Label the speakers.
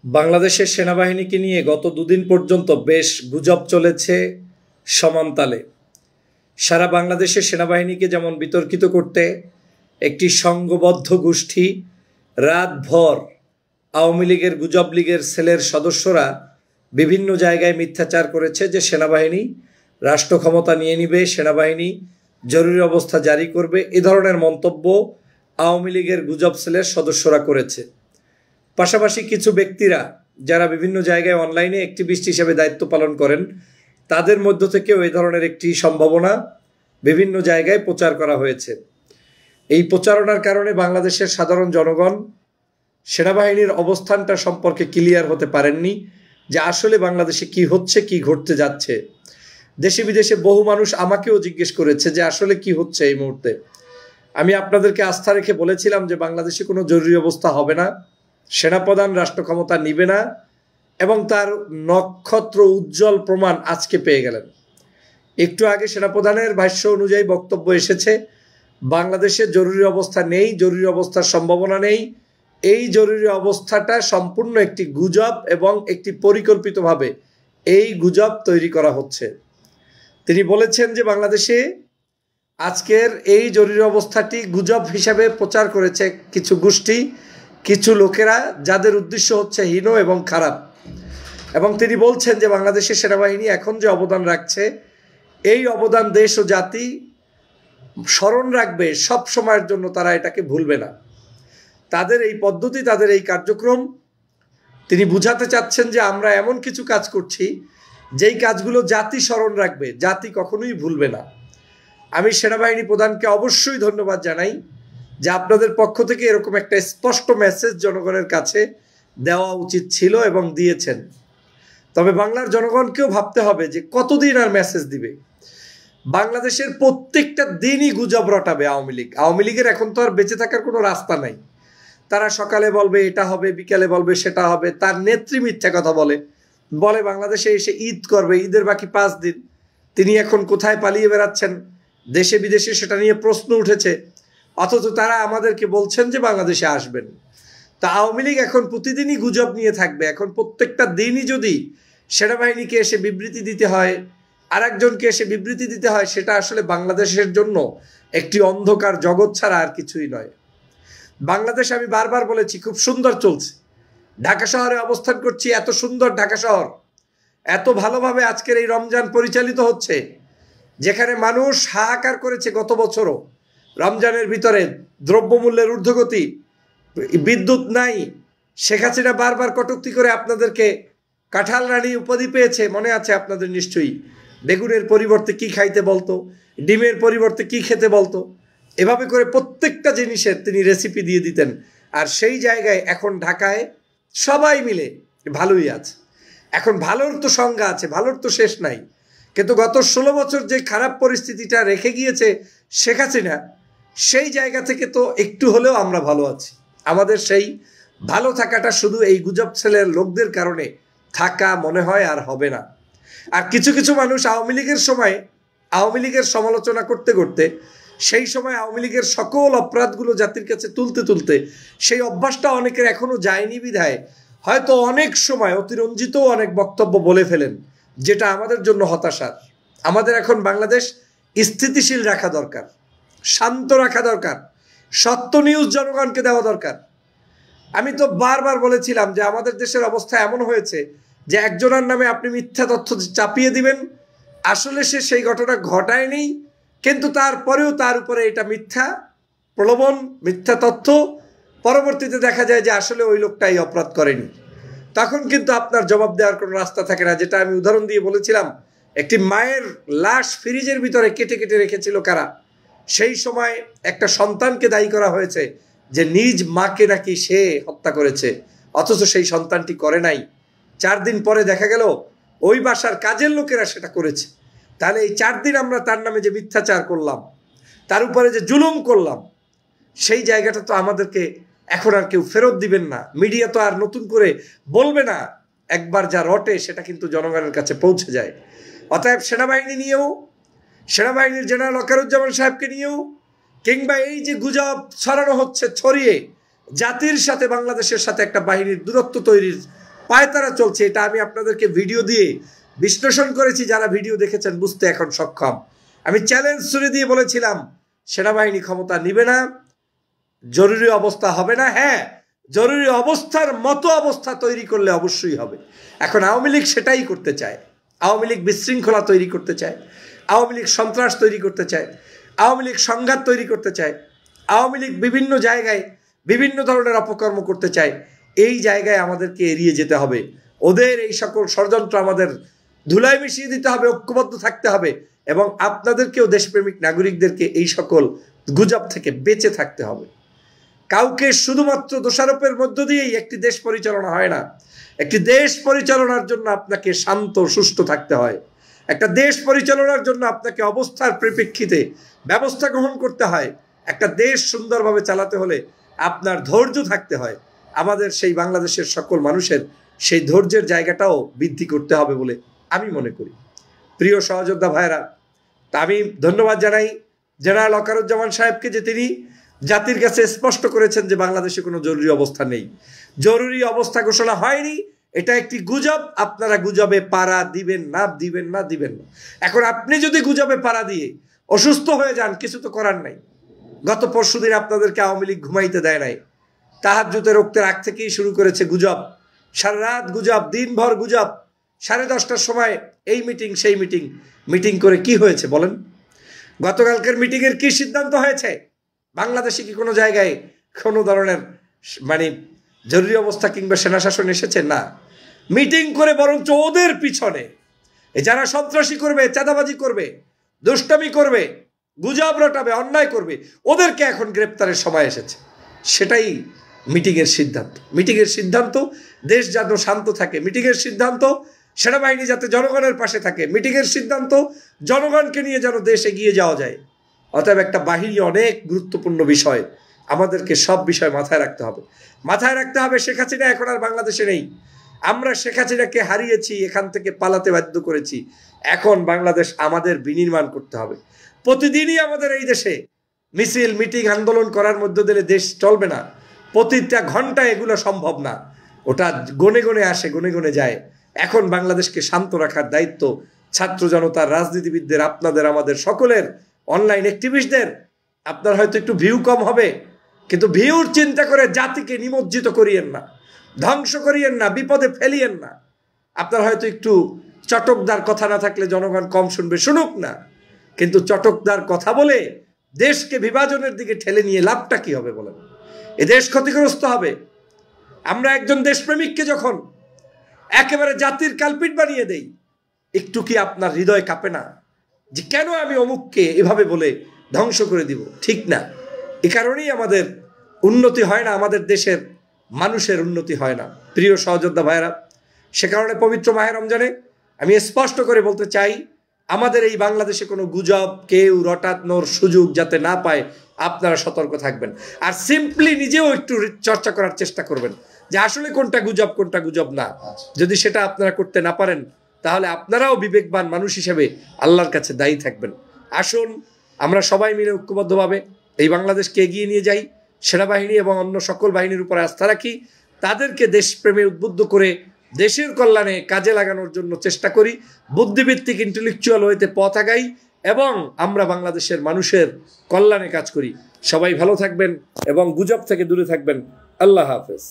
Speaker 1: বাংলাদেশের সেনাবাহিনীকে নিয়ে গত দুদিন পর্যন্ত বেশ গুজব চলেছে সমানতালে। সারা বাংলাদেশের সেনাবাহিনীকে যেমন বিতর্কিত করতে একটি সংঘবদ্ধ গোষ্ঠী রাতভর আওয়ামী লীগের গুজব লীগের সেলের সদস্যরা বিভিন্ন জায়গায় মিথ্যাচার করেছে যে সেনাবাহিনী রাষ্ট্র ক্ষমতা নিয়ে নিবে, সেনাবাহিনী জরুরি অবস্থা জারি করবে, এ ধরনের মন্তব্য আওয়ামী লীগের গুজব সেলের সদস্যরা করেছে। পাশাপাশি কিছু ব্যক্তিরা যারা বিভিন্ন জায়গায় অনলাইনে অ্যাক্টিভিস্ট হিসেবে দায়িত্ব পালন করেন, তাদের মধ্য থেকেও এই ধরনের একটি সম্ভাবনা বিভিন্ন জায়গায় প্রচার করা হয়েছে। এই প্রচারণার কারণে বাংলাদেশের সাধারণ জনগণ সেনাবাহিনীর অবস্থানটা সম্পর্কে ক্লিয়ার হতে পারেননি যে আসলে বাংলাদেশে কি হচ্ছে, কি ঘটতে যাচ্ছে। দেশে বিদেশে বহু মানুষ আমাকেও জিজ্ঞেস করেছে যে আসলে কি হচ্ছে এই মুহূর্তে। আমি আপনাদেরকে আস্থা রেখে বলেছিলাম যে বাংলাদেশে কোনো জরুরি অবস্থা হবে না, সেনাপ্রধান রাষ্ট্র ক্ষমতা নিবে না, এবং তার নক্ষত্র উজ্জ্বল প্রমাণ আজকে পেয়ে গেলেন। একটু আগে সেনাপ্রধানের ভাষ্য অনুযায়ী বক্তব্য এসেছে, বাংলাদেশে জরুরি অবস্থা নেই, জরুরি অবস্থার সম্ভাবনা নেই। এই জরুরি অবস্থাটা সম্পূর্ণ একটি গুজব এবং একটি পরিকল্পিতভাবে এই গুজব তৈরি করা হচ্ছে। তিনি বলেছেন যে বাংলাদেশে আজকের এই জরুরি অবস্থাটি গুজব হিসাবে প্রচার করেছে কিছু গোষ্ঠী, কিছু লোকেরা, যাদের উদ্দেশ্য হচ্ছে হীন এবং খারাপ। এবং তিনি বলছেন যে বাংলাদেশের সেনাবাহিনী এখন যে অবদান রাখছে, এই অবদান দেশ ও জাতি স্মরণ রাখবে সব সময়ের জন্য, তারা এটাকে ভুলবে না। তাদের এই পদ্ধতি, তাদের এই কার্যক্রম, তিনি বুঝাতে চাচ্ছেন যে আমরা এমন কিছু কাজ করছি যেই কাজগুলো জাতি স্মরণ রাখবে, জাতি কখনোই ভুলবে না। আমি সেনাবাহিনী প্রধানকে অবশ্যই ধন্যবাদ জানাই যে আপনাদের পক্ষ থেকে এরকম একটা স্পষ্ট মেসেজ জনগণের কাছে দেওয়া উচিত ছিল এবং দিয়েছেন। তবে বাংলার জনগণকেও ভাবতে হবে যে কতদিন আর মেসেজ দিবে। বাংলাদেশের প্রত্যেকটা দিনই গুজব রটাবে আওয়ামী লীগ। আওয়ামী লীগের এখন তো আর বেঁচে থাকার কোনো রাস্তা নাই। তারা সকালে বলবে এটা হবে, বিকালে বলবে সেটা হবে। তার নেত্রী মিথ্যা কথা বলে বাংলাদেশে এসে ঈদ করবে, ঈদের বাকি 5 দিন। তিনি এখন কোথায় পালিয়ে বেড়াচ্ছেন, দেশে বিদেশে সেটা নিয়ে প্রশ্ন উঠেছে, অথচ তারা আমাদেরকে বলছেন যে বাংলাদেশে আসবেন। তা আওয়ামী লীগ এখন প্রতিদিনই গুজব নিয়ে থাকবে। এখন প্রত্যেকটা দিনই যদি সেনাবাহিনীকে এসে বিবৃতি দিতে হয়, আর একজনকে এসে বিবৃতি দিতে হয়, সেটা আসলে বাংলাদেশের জন্য একটি অন্ধকার জগৎ ছাড়া আর কিছুই নয়। বাংলাদেশ, আমি বারবার বলেছি, খুব সুন্দর চলছে। ঢাকা শহরে অবস্থান করছি, এত সুন্দর ঢাকা শহর, এত ভালোভাবে আজকের এই রমজান পরিচালিত হচ্ছে, যেখানে মানুষ হাহাকার করেছে গত বছরও। রমজানের ভিতরে দ্রব্যমূল্যের ঊর্ধ্বগতি, বিদ্যুৎ নাই, শেখ হাসিনা বারবার কটূক্তি করে আপনাদেরকে কাঁঠাল রানী উপাধি পেয়েছে, মনে আছে আপনাদের নিশ্চয়ই। বেগুনের পরিবর্তে কি খাইতে বলতো, ডিমের পরিবর্তে কি খেতে বলতো, এভাবে করে প্রত্যেকটা জিনিসের তিনি রেসিপি দিয়ে দিতেন। আর সেই জায়গায় এখন ঢাকায় সবাই মিলে ভালোই আছে। এখন ভালোর তো সংজ্ঞা আছে, ভালোর তো শেষ নাই। কিন্তু গত 16 বছর যে খারাপ পরিস্থিতিটা রেখে গিয়েছে শেখ হাসিনা, সেই জায়গা থেকে তো একটু হলেও আমরা ভালো আছি। আমাদের সেই ভালো থাকাটা শুধু এই গুজব ছেলের লোকদের কারণে থাকা মনে হয় আর হবে না। আর কিছু কিছু মানুষ আওয়ামী লীগের সময় আওয়ামী লীগের সমালোচনা করতে করতে, সেই সময় আওয়ামী লীগের সকল অপরাধগুলো জাতির কাছে তুলতে তুলতে সেই অভ্যাসটা অনেকের এখনো যায়নি বিধায় হয়তো অনেক সময় অতিরঞ্জিত অনেক বক্তব্য বলে ফেলেন, যেটা আমাদের জন্য হতাশার। আমাদের এখন বাংলাদেশ স্থিতিশীল রাখা দরকার, শান্ত রাখা দরকার, সত্য নিউজ জনগণকে দেওয়া দরকার। আমি তো বারবার বলেছিলাম যে আমাদের দেশের অবস্থা এমন হয়েছে যে একজনের নামে আপনি মিথ্যা তথ্য চাপিয়ে দিবেন, আসলে সে সেই ঘটনা ঘটায়নি, কিন্তু তারপরেও তার উপরে এটা মিথ্যা প্রলোভন, মিথ্যা তথ্য, পরবর্তীতে দেখা যায় যে আসলে ওই লোকটাই অপরাধ করেনি। তখন কিন্তু আপনার জবাব দেওয়ার কোনো রাস্তা থাকে না। যেটা আমি উদাহরণ দিয়ে বলেছিলাম, একটি মায়ের লাশ ফ্রিজের ভিতরে কেটে কেটে রেখেছিল কারা? সেই সময় একটা সন্তানকে দায়ী করা হয়েছে যে নিজ মাকে নাকি সে হত্যা করেছে, অথচ সেই সন্তানটি করে নাই। 4 দিন পরে দেখা গেল ওই বাসার কাজের লোকেরা সেটা করেছে। তাহলে এই 4 দিন আমরা তার নামে যে মিথ্যাচার করলাম, তার উপরে যে জুলুম করলাম, সেই জায়গাটা তো আমাদেরকে এখন আর কেউ ফেরত দিবেন না। মিডিয়া তো আর নতুন করে বলবে না। একবার যা রটে সেটা কিন্তু জনগণের কাছে পৌঁছে যায়। অতএব সেনাবাহিনী নিয়েও, সেনাবাহিনীর জেনারেল ওয়াকারুজ্জামান সাহেবকে নিয়েও, কিংবা এই যে গুজব ছড়ানো হচ্ছে, ছড়িয়ে জাতির সাথে, বাংলাদেশের সাথে একটা বাহিনীর দূরত্ব তৈরির পায়তারা চলছে, এটা আমি আপনাদেরকে ভিডিও দিয়ে বিশ্লেষণ করেছি, যারা ভিডিও দেখেছেন বুঝতে এখন সক্ষম। আমি চ্যালেঞ্জ ছুড়ে দিয়ে বলেছিলাম সেনাবাহিনী ক্ষমতা নিবে না, জরুরি অবস্থা হবে না। হ্যাঁ, জরুরি অবস্থার মতো অবস্থা তৈরি করলে অবশ্যই হবে। এখন আওয়ামী লীগ সেটাই করতে চায়। আওয়ামী লীগ বিশৃঙ্খলা তৈরি করতে চায়, আওয়ামী লীগ সন্ত্রাস তৈরি করতে চায়, আওয়ামী লীগ সংঘাত তৈরি করতে চায়, আওয়ামী লীগ বিভিন্ন জায়গায় বিভিন্ন ধরনের অপকর্ম করতে চায়। এই জায়গায় আমাদেরকে এড়িয়ে যেতে হবে। ওদের এই সকল ষড়যন্ত্র আমাদের ধুলায় মিশিয়ে দিতে হবে, ঐক্যবদ্ধ থাকতে হবে, এবং আপনাদেরকেও দেশপ্রেমিক নাগরিকদেরকে এই সকল গুজব থেকে বেঁচে থাকতে হবে। কাউকে শুধুমাত্র দোষারোপের মধ্য দিয়েই একটি দেশ পরিচালনা হয় না। একটি দেশ পরিচালনার জন্য আপনাকে শান্ত সুষ্ঠু থাকতে হয়। একটা দেশ পরিচালনার জন্য আপনাকে অবস্থার পরিপ্রেক্ষিতে ব্যবস্থা গ্রহণ করতে হয়। একটা দেশ সুন্দরভাবে চালাতে হলে আপনার ধৈর্য থাকতে হয়। আমাদের সেই বাংলাদেশের সকল মানুষের সেই ধৈর্যের জায়গাটাও বৃদ্ধি করতে হবে বলে আমি মনে করি। প্রিয় সহযোদ্ধা ভাইরা, তা আমি ধন্যবাদ জানাই জেনারেল ওয়াকারুজ্জামান সাহেবকে, যে তিনি জাতির কাছে স্পষ্ট করেছেন যে বাংলাদেশে কোনো জরুরি অবস্থা নেই, জরুরি অবস্থা ঘোষণা হয়নি, এটা একটি গুজব। আপনারা গুজবে পাড়া দিবেন না, দিবেন না, দিবেন না। এখন আপনি যদি গুজবে পাড়া দিয়ে অসুস্থ হয়ে যান, কিছু তো করার নাই। গত পরশুদিন আপনাদেরকে আওয়ামী লীগ ঘুমাইতে দেয় নাই। তাহাজ্জুদের রক্তের আগ থেকেই শুরু করেছে গুজব, সারা রাত গুজব, দিনভর গুজব। 10:30টার সময় এই মিটিং সেই মিটিং, মিটিং করে কি হয়েছে বলেন? গতকালকের মিটিংয়ের কি সিদ্ধান্ত হয়েছে? বাংলাদেশে কি কোনো জায়গায় কোনো ধরনের জরুরি অবস্থা কিংবা সেনা শাসন এসেছে? না। মিটিং করে বরঞ্চ ওদের পিছনে যারা সন্ত্রাসী করবে, চাঁদাবাজি করবে, দুষ্টামি করবে, গুজব রটাবে, অন্যায় করবে, ওদেরকে এখন গ্রেপ্তারের সময় এসেছে। সেটাই মিটিংয়ের সিদ্ধান্ত। মিটিংয়ের সিদ্ধান্ত দেশ যেন শান্ত থাকে, মিটিংয়ের সিদ্ধান্ত সেনাবাহিনী যাতে জনগণের পাশে থাকে, মিটিংয়ের সিদ্ধান্ত জনগণকে নিয়ে যেন দেশ এগিয়ে যাওয়া যায়। অতএব একটা বাহিনী অনেক গুরুত্বপূর্ণ বিষয়, আমাদেরকে সব বিষয় মাথায় রাখতে হবে। মাথায় রাখতে হবে শেখ হাসিনা এখন আর বাংলাদেশে নেই। আমরা শেখ হাসিনাকে হারিয়েছি, এখান থেকে পালাতে বাধ্য করেছি। এখন বাংলাদেশ আমাদের বিনির্মাণ করতে হবে। প্রতিদিনই আমাদের এই দেশে মিছিল, মিটিং, আন্দোলন করার মধ্য দিয়ে দেশ চলবে না। প্রতিটা ঘন্টায় এগুলো সম্ভব না। ওটা গনে গনে আসে, গনে গনে যায়। এখন বাংলাদেশকে শান্ত রাখার দায়িত্ব ছাত্র জনতার, রাজনীতিবিদদের, আপনাদের, আমাদের সকলের, অনলাইন অ্যাক্টিভিস্টদের। আপনার হয়তো একটু ভিউ কম হবে, কিন্তু ভিউর চিন্তা করে জাতিকে নিমজ্জিত করিয়েন না, ধ্বংস করিয়েন না, বিপদে ফেলিয়েন না। আপনার হয়তো একটু চটকদার কথা না থাকলে জনগণ কম শুনবে, শুনুক না, কিন্তু চটকদার কথা বলে দেশকে বিভাজনের দিকে ঠেলে নিয়ে লাভটা কি হবে বলেন? এ দেশ ক্ষতিগ্রস্ত হবে। আমরা একজন দেশপ্রেমিককে যখন একেবারে জাতির কালপিট বানিয়ে দেই, একটু কি আপনার হৃদয় কাঁপে না যে কেন আমি অমুককে এভাবে বলে ধ্বংস করে দিব? ঠিক না। এ কারণেই আমাদের উন্নতি হয় না, আমাদের দেশের মানুষের উন্নতি হয় না। প্রিয় সহযোদ্ধা ভাইরা, সে কারণে পবিত্র মাহে রমজানে আমি স্পষ্ট করে বলতে চাই, আমাদের এই বাংলাদেশে কোনো গুজব কেউ রটানোর সুযোগ যাতে না পায়, আপনারা সতর্ক থাকবেন। আর সিম্পলি নিজেও একটু চর্চা করার চেষ্টা করবেন যে আসলে কোনটা গুজব না। যদি সেটা আপনারা করতে না পারেন, তাহলে আপনারাও বিবেকবান মানুষ হিসেবে আল্লাহর কাছে দায়ী থাকবেন। আসুন আমরা সবাই মিলে ঐক্যবদ্ধভাবে এই বাংলাদেশকে এগিয়ে নিয়ে যাই। সেনাবাহিনী এবং অন্য সকল বাহিনীর উপর আস্থা রাখি, তাদেরকে দেশপ্রেমে উদ্বুদ্ধ করে দেশের কল্যাণে কাজে লাগানোর জন্য চেষ্টা করি, বুদ্ধিভিত্তিক ইন্টেলেকচুয়াল হইতে পথ আগাই, এবং আমরা বাংলাদেশের মানুষের কল্যাণে কাজ করি। সবাই ভালো থাকবেন এবং গুজব থেকে দূরে থাকবেন। আল্লাহ হাফেজ।